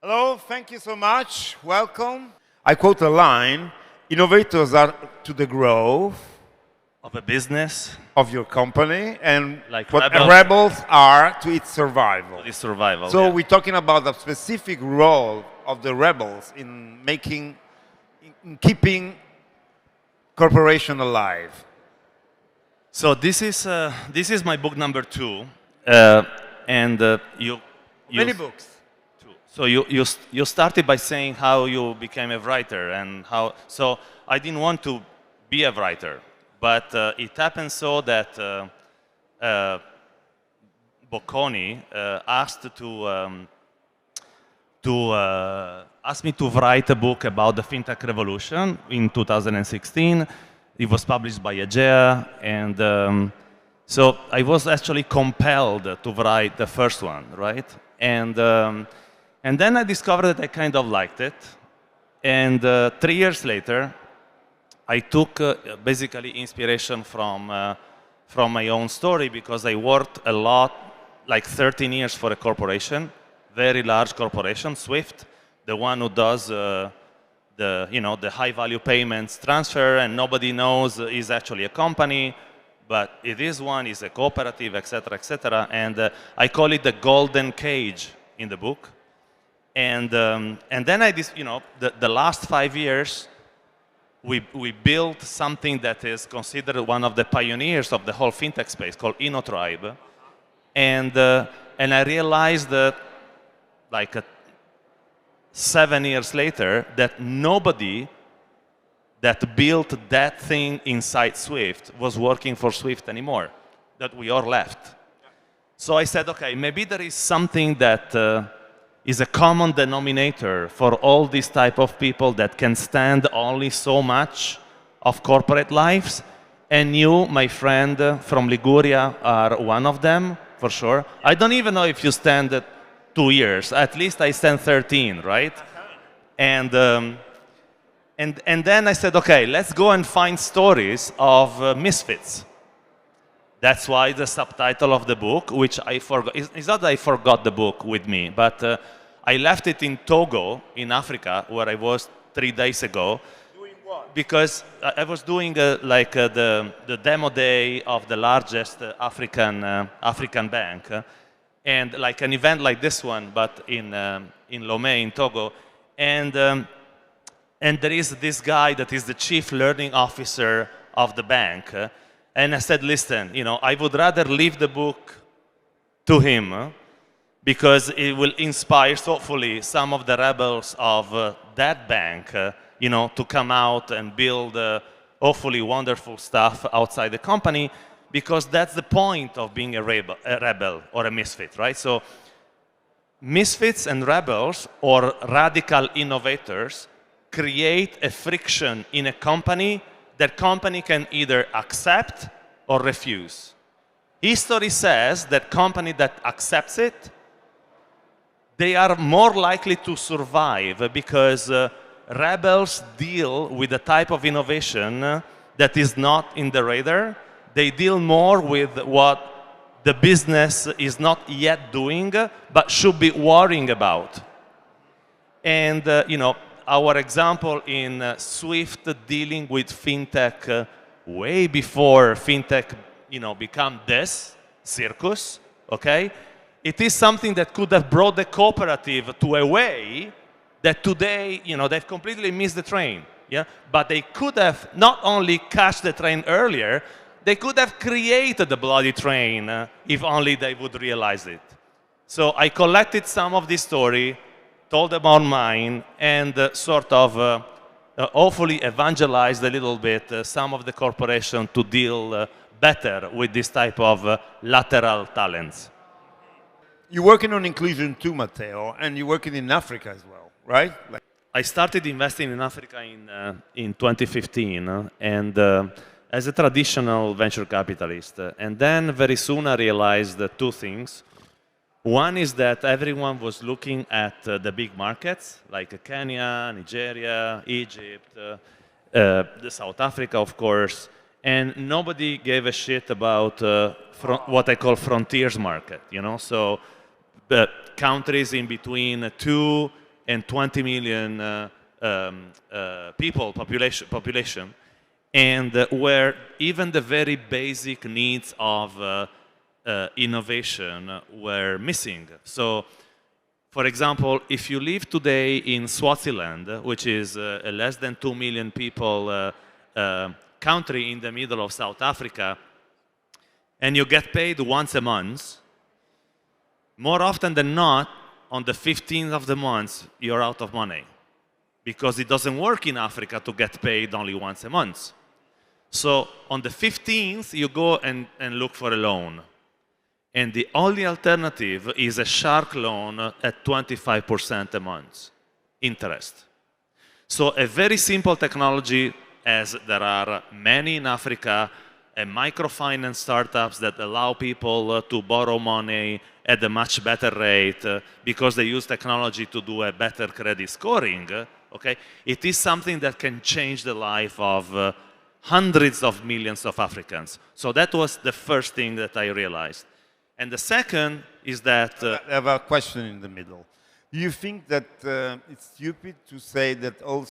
Hello, thank you so much. Welcome. I quote a line, innovators are to the growth Of a business, of your company and Like what rebels. rebels are to its survival. the survival. So yeah. we're talking about the specific role of the rebels in keeping corporation alive. So this is my book number 2, and you Many books. So you started by saying how you became a writer and how. So I didn't want to be a writer, but it happened so that Bocconi asked asked me to write a book about the fintech revolution in 2016. It was published by Egea, and so I was actually compelled to write the first one, right? And then I discovered that I kind of liked it. And 3 years later, I took basically inspiration from my own story because I worked a lot, like 13 years for a corporation, very large corporation, Swift, the one who does the high value payments transfer, and nobody knows is actually a company, but it is one, is a cooperative, etc., etc. And I call it the golden cage in the book. And then the last 5 years, we built something that is considered one of the pioneers of the whole fintech space called InnoTribe. And I realized that, like 7 years later, that nobody that built that thing inside Swift was working for Swift anymore, that we all left. So I said, okay, maybe there is something that is a common denominator for all these type of people that can stand only so much of corporate lives. And you, my friend from Liguria, are one of them, for sure. I don't even know if you stand 2 years. At least I stand 13, right? And then I said, okay, let's go and find stories of misfits. That's why the subtitle of the book, which I forgot, it's not that I forgot the book with me, but I left it in Togo, in Africa, where I was 3 days ago. Doing what? Because I was doing the demo day of the largest African bank, and like an event like this one, but in Lomé, in Togo. And there is this guy that is the chief learning officer of the bank. And I said, listen, I would rather leave the book to him because it will inspire, hopefully, some of the rebels of that bank, to come out and build, hopefully, wonderful stuff outside the company, because that's the point of being a rebel or a misfit, right? So misfits and rebels, or radical innovators, create a friction in a company that company can either accept or refuse. History says that company that accepts it, they are more likely to survive because rebels deal with a type of innovation that is not in the radar. They deal more with what the business is not yet doing, but should be worrying about. And our example in Swift dealing with fintech way before fintech, become this circus, okay? It is something that could have brought the cooperative to a way that today, they've completely missed the train, yeah? But they could have not only catch the train earlier, they could have created the bloody train if only they would realize it. So I collected some of this story, told about mine, and sort of hopefully evangelized a little bit some of the corporation to deal better with this type of lateral talents. You're working on inclusion too, Matteo, and you're working in Africa as well, right? I started investing in Africa in 2015, and as a traditional venture capitalist. And then very soon I realized two things. One is that everyone was looking at the big markets, like Kenya, Nigeria, Egypt, South Africa, of course, and nobody gave a shit about what I call frontiers market, So the countries in between 2 and 20 million population, and where even the very basic needs of innovation were missing. So, for example, if you live today in Swaziland, which is a less than 2 million people country in the middle of South Africa, and you get paid once a month, more often than not, on the 15th of the month, you're out of money. Because it doesn't work in Africa to get paid only once a month. So on the 15th, you go and look for a loan. And the only alternative is a shark loan at 25% a month, interest. So a very simple technology, as there are many in Africa, microfinance startups that allow people to borrow money at a much better rate because they use technology to do a better credit scoring. Okay? It is something that can change the life of hundreds of millions of Africans. So that was the first thing that I realized. And the second is that... I have a question in the middle. Do you think that it's stupid to say that all